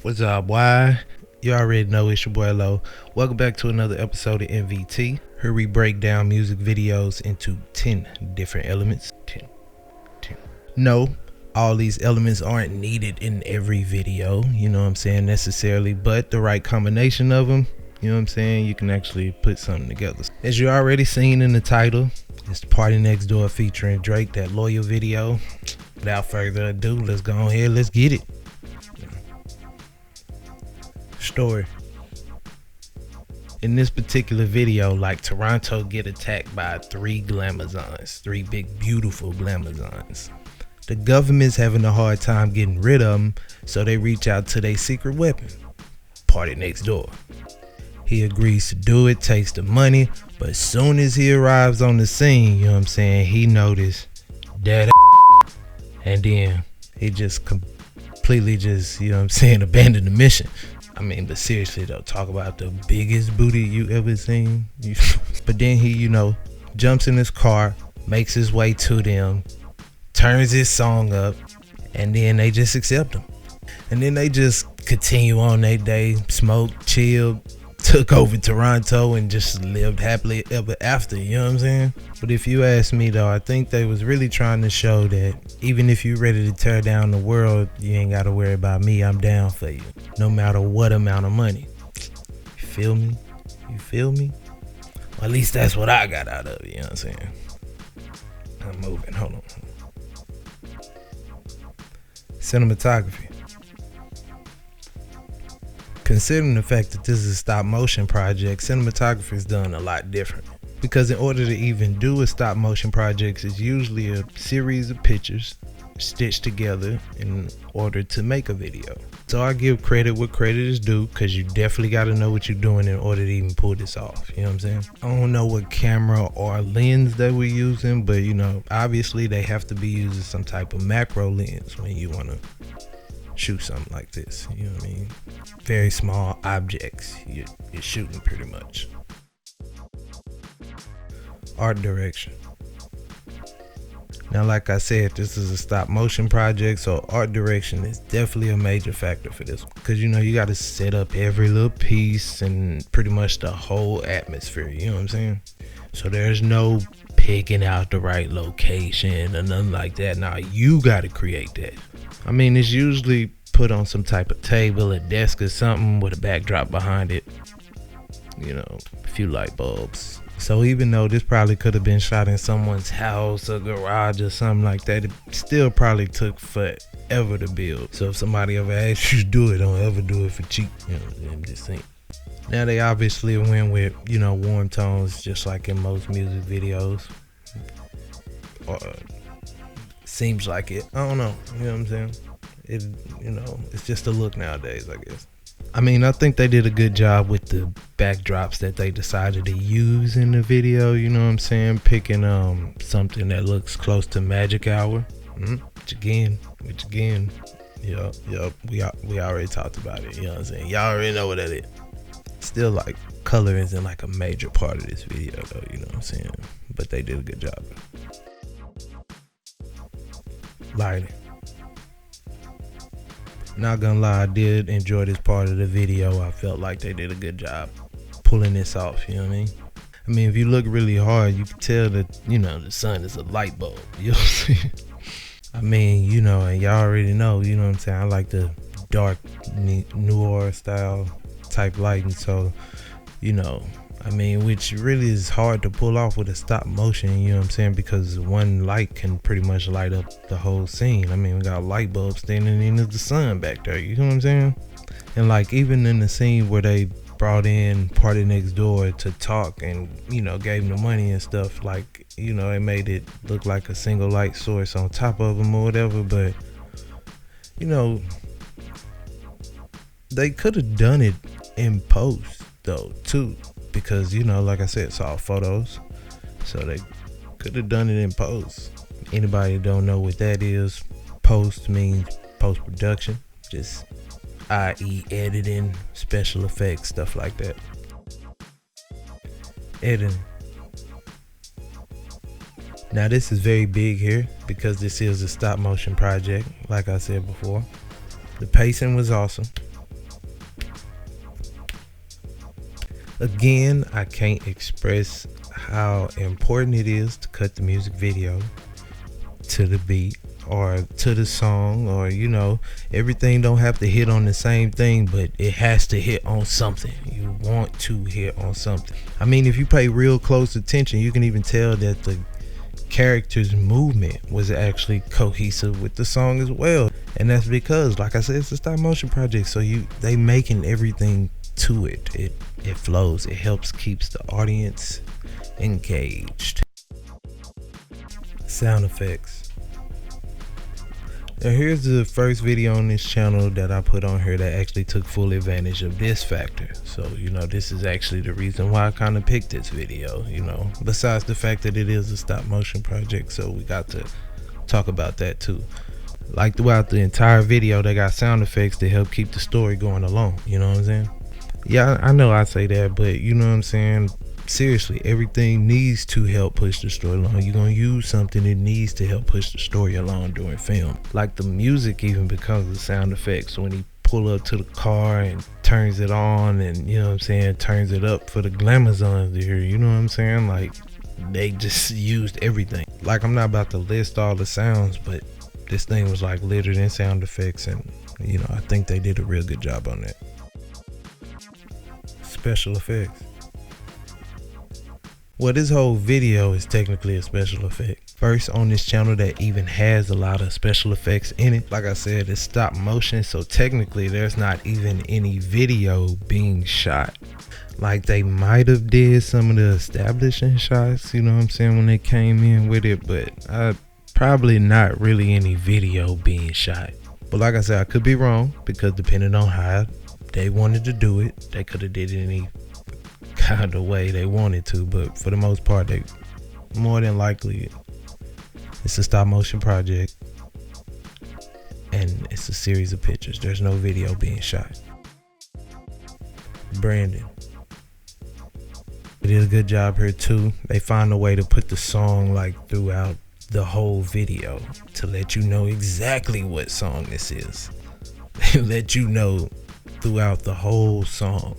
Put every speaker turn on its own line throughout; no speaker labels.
What's up, boy? You already know it's your boy Lo. Welcome back to another episode of NVT. Here we break down music videos into 10 different elements. 10. No, all these elements aren't needed in every video, you know what I'm saying, necessarily, but the right combination of them, you know what I'm saying, you can actually put something together. As you already seen in the title, it's the Party Next Door featuring Drake, that Loyal video. Without further ado, let's go ahead, let's get it. Story. In this particular video, like, Toronto get attacked by three big beautiful glamazons. The government's having a hard time getting rid of them, so they reach out to their secret weapon, Party Next Door. He agrees to do it, takes the money, but as soon as he arrives on the scene, you know what I'm saying, he noticed that and then he just completely you know what I'm saying, abandoned the mission. I mean, but seriously though, talk about the biggest booty you ever seen. But then he, you know, jumps in his car, makes his way to them, turns his song up, and then they just accept him. And then they just continue on their day, smoked, chilled, took over Toronto, and just lived happily ever after, you know what I'm saying? But if you ask me though, I think they was really trying to show that even if you're ready to tear down the world, you ain't gotta worry about me, I'm down for you. No matter what amount of money. You feel me? You feel me? Well, at least that's what I got out of it, you know what I'm saying? I'm moving, hold on. Cinematography. Considering the fact that this is a stop motion project, cinematography is done a lot different. Because in order to even do a stop motion project, it's usually a series of pictures stitched together in order to make a video. So I give credit where credit is due, because you definitely got to know what you're doing in order to even pull this off, you know what I'm saying? I don't know what camera or lens they were using, but you know, obviously they have to be using some type of macro lens when you want to shoot something like this, you know what I mean? Very small objects you're shooting pretty much. Art direction. Now, like I said, this is a stop motion project, so art direction is definitely a major factor for this one. Because, you know, you got to set up every little piece and pretty much the whole atmosphere, you know what I'm saying? So there's no picking out the right location or nothing like that. Now, you got to create that. I mean, it's usually put on some type of table, a desk or something with a backdrop behind it. You know, a few light bulbs. So even though this probably could have been shot in someone's house or garage or something like that, it still probably took forever to build. So if somebody ever asks you to do it, don't ever do it for cheap. You know, I'm just saying. Now they obviously went with, you know, warm tones, just like in most music videos. Seems like it. I don't know. You know what I'm saying? It, you know, it's just a look nowadays, I guess. I mean, I think they did a good job with the backdrops that they decided to use in the video, you know what I'm saying? Picking something that looks close to Magic Hour. Which again. Yup. We already talked about it, you know what I'm saying? Y'all already know what that is. Still, like, color isn't like a major part of this video though, you know what I'm saying? But they did a good job. Lighting. Not gonna lie, I did enjoy this part of the video. I felt like they did a good job pulling this off, you know what I mean? I mean, if you look really hard, you can tell that, you know, the sun is a light bulb, you know what I'm saying? I mean, you know, and y'all already know, you know what I'm saying? I like the dark noir style type lighting, so, you know, I mean, which really is hard to pull off with a stop motion, you know what I'm saying? Because one light can pretty much light up the whole scene. I mean, we got light bulbs standing in the sun back there, you know what I'm saying? And like, even in the scene where they brought in Party Next Door to talk and, you know, gave them the money and stuff, like, you know, it made it look like a single light source on top of them or whatever, but, you know, they could have done it in post though, too. Because, you know, like I said, it's all photos, so they could have done it in post. Anybody don't know what that is, post means post-production, just i.e. editing, special effects, stuff like that. Editing. Now this is very big here because this is a stop motion project, like I said before. The pacing was awesome. Again, I can't express how important it is to cut the music video to the beat or to the song, or everything don't have to hit on the same thing, but it has to hit on something. You want to hit on something. I mean, if you pay real close attention, you can even tell that the character's movement was actually cohesive with the song as well. And that's because, like I said, it's a stop motion project, so they making everything to it. It flows. It helps keeps the audience engaged. Sound effects. Now here's the first video on this channel that I put on here that actually took full advantage of this factor. So this is actually the reason why I kind of picked this video, besides the fact that it is a stop motion project, so we got to talk about that too. Like throughout the entire video, they got sound effects to help keep the story going along. You know what I'm saying? Yeah, I know I say that, but you know what I'm saying? Seriously, everything needs to help push the story along. You're gonna use something that needs to help push the story along during film. Like the music even becomes a sound effect. So when he pull up to the car and turns it on, and turns it up for the glamazons to hear, you know what I'm saying? Like they just used everything. Like I'm not about to list all the sounds, but this thing was like littered in sound effects, and I think they did a real good job on that. Special effects. Well, this whole video is technically a special effect. First on this channel that even has a lot of special effects in it. Like I said, it's stop motion, so technically there's not even any video being shot. Like they might have did some of the establishing shots, when they came in with it, but probably not really any video being shot. But like I said, I could be wrong, because depending on how they wanted to do it, they could have did it any kind of way they wanted to, but for the most part, they more than likely it's a stop motion project and it's a series of pictures. There's no video being shot. Brandon, they did a good job here too. They found a way to put the song like throughout the whole video to let you know exactly what song this is. They let you know throughout the whole song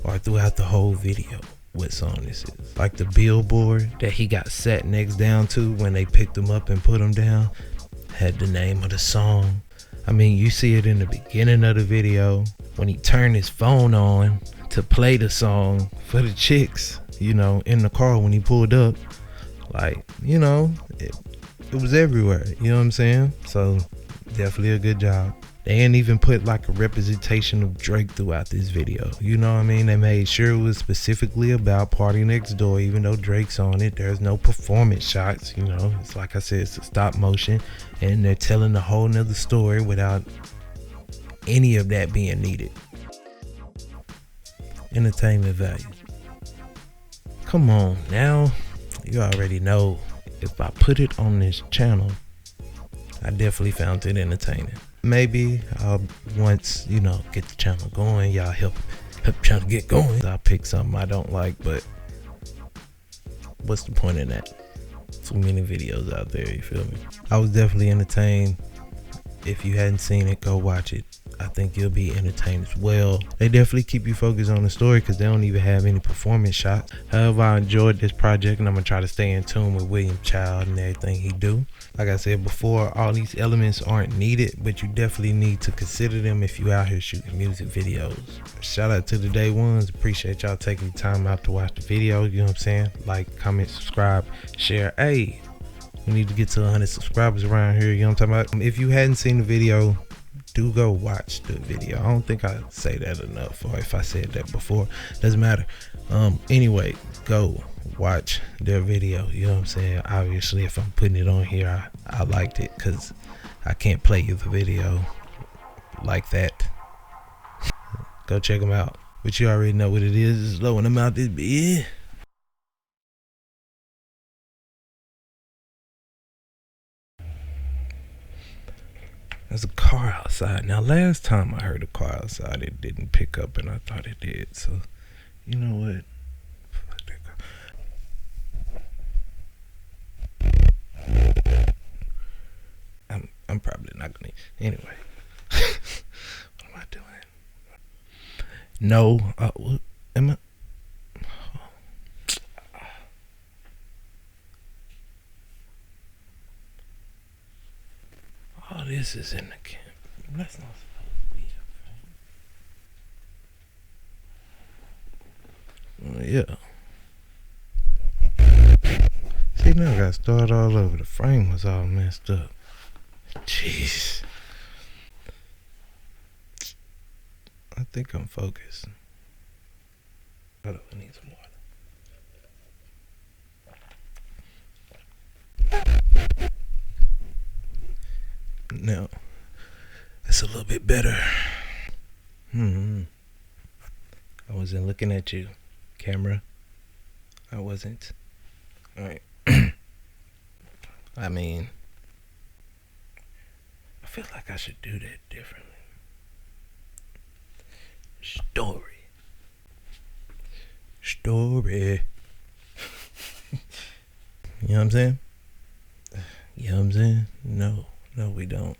or throughout the whole video what song this is. Like the billboard that he got sat next down to when they picked him up and put him down had the name of the song. I mean, you see it in the beginning of the video when he turned his phone on to play the song for the chicks, in the car when he pulled up. Like, it was everywhere, you know what I'm saying? So definitely a good job. They didn't even put like a representation of Drake throughout this video. You know what I mean? They made sure it was specifically about Party Next Door, even though Drake's on it. There's no performance shots, It's like I said, it's a stop motion, and they're telling a whole nother story without any of that being needed. Entertainment value. Come on now. You already know if I put it on this channel, I definitely found it entertaining. Maybe I'll once get the channel going, y'all help trying to get going, I'll pick something I don't like, but what's the point in that? Too many videos out there, you feel me? I was definitely entertained. If you hadn't seen it, go watch it. I think you'll be entertained as well. They definitely keep you focused on the story because they don't even have any performance shots. However, I enjoyed this project, and I'm gonna try to stay in tune with William Child and everything he do. Like I said before, all these elements aren't needed, but you definitely need to consider them if you out here shooting music videos. Shout out to the day ones. Appreciate y'all taking the time out to watch the video. You know what I'm saying? Like, comment, subscribe, share. Hey, we need to get to 100 subscribers around here. You know what I'm talking about? If you hadn't seen the video, do go watch the video. I don't think I say that enough, or if I said that before, doesn't matter. Anyway, go watch their video. You know what I'm saying? Obviously, if I'm putting it on here, I liked it, because I can't play you the video like that. Go check them out. But you already know what it is. It's low in them out this bit. There's a car outside. Now, last time I heard a car outside, it didn't pick up, and I thought it did. So, you know what? I'm probably not gonna. Anyway, what am I doing? No, am I? this is in the camp. That's not supposed to be up. Yeah. See, now I gotta start all over. The frame was all messed up. Jeez. I think I'm focused. Hold on, I need some water. Now, that's a little bit better. I wasn't looking at you, camera. I wasn't. Alright. I mean, I feel like I should do that differently. Story. You know what I'm saying? You know what I'm saying? No, we don't.